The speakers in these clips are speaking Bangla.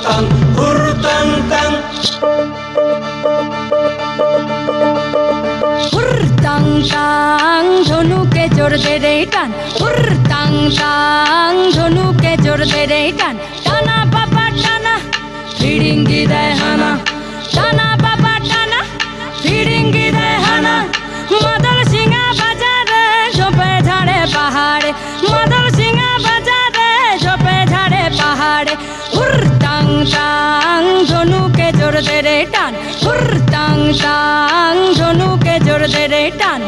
তাং হুর তাং তাং হুর তাং তাং ধনুকে জোর দে রে টান হুর তাং তাং ধনুকে জোর দে রে টান টানা বাবা টানা ফিরিঙ্গি দেয় হানা টানা বাবা টানা ফিরিঙ্গি দেয় হানা মাদল সিংহা বাজারে ঝোপে ঝাড়ে পাহাড়ে মাদল সিংহা বাজারে ঝোপে ঝাড়ে পাহাড়ে হুর তাং তাং ধনুকে জোর দে রে টান হুর তাং তাং ধনুকে জোর দে রে টান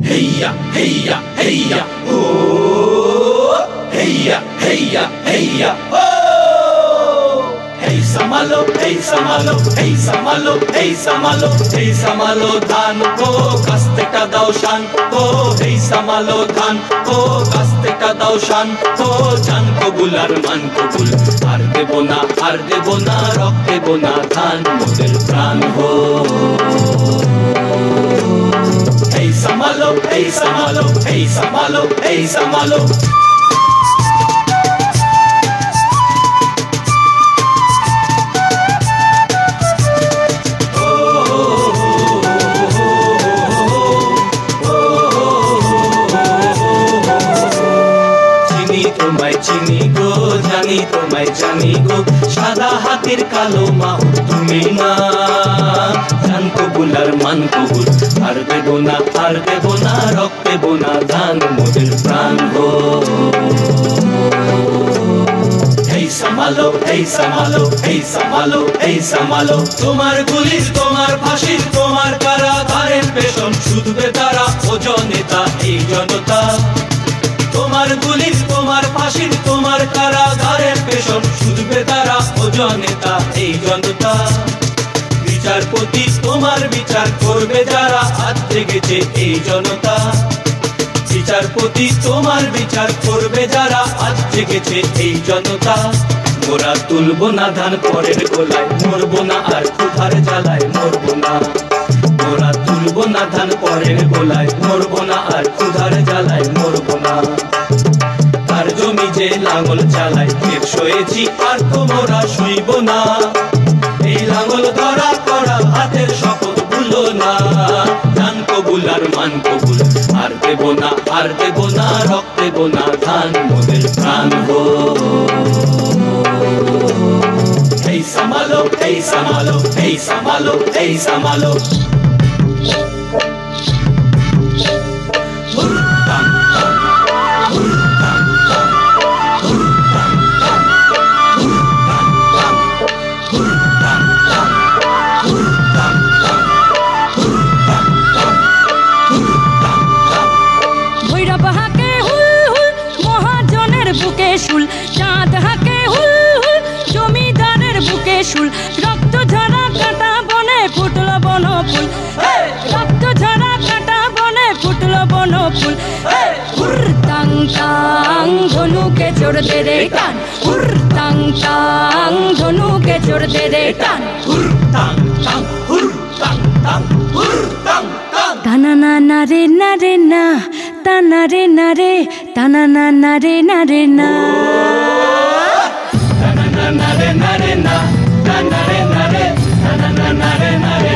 Heya, heya, heya, oh. Heya, heya, heya, oh. Hey samalo, hey samalo, hey samalo, hey samalo, hey samalo dhan ko kaste ka dao shan ko. Hey samalo dhan ko kaste ka dao shan ko. Jan ko bul ar man ko bul, har debo na, rok debo na dhan moder pran ho. Hey samalo, hey samalo, hey samalo, hey samalo. চিনি গো জানি তোমায় জানি গো সাদা হাতের কালো মা তুমি না জান কবুল আর মান কবুল আর দেবো না রক দেবো না ধান মোদের প্রাণ গো এই সামালো এই সামালো এই সামালো এই সামালো তোমার গুলির তোমার ফাঁসির তোমার কারাগারের পেছন শুধবে তারা ও জনতা এই জনতা তোমার গুলির তোমার ফাঁসির তোমার কারাগারের পেছন শুধবে তারা ও জনতা এই জনতা বিচারপতি তোমার বিচার করবে যারা হাত জেগেছে এই জনতা বিচারপতি তোমার বিচার করবে যারা হাত জেগেছে এই জনতা মোরা তুলবো না ধান পরের গোলায় মরবো না আর ক্ষুধার জ্বালায় মরবো না মোরা তুলবো না ধান পরের গোলায় মরবো না আর ক্ষুধার জ্বালায় মরবো না তার জমি যে লাঙল চালায় ক্ষেত সয়েছি আর তোমরা শুইব না এই লাঙল ধরা করা হাতের শপথ ভুলো না ধান কবুল আর মান কবুল আর দেবো না রক দেবো না ধান মোদের প্রাণ গো এই সামালো এই সামালো এই সামালো এই সামালো শুল চাঁদ হাকে হুল হুল জমিদারের বুকে শুল রক্ত ঝরা কাটা বনে ফুটল বন ফুল রক্ত ঝরা কাটা বনে ফুটল বন ফুল হুর তাং তাং ধনুকে জোর দে রে টান হুর তাং তাং ধনুকে জোর দে রে টান হুর তাং তাং হুর তাং তাং হুর তাং তাং টানা না না রে না রে না টানা রে না রে টানা না না রে না রে না na na na re na re na na re na re na na na re na re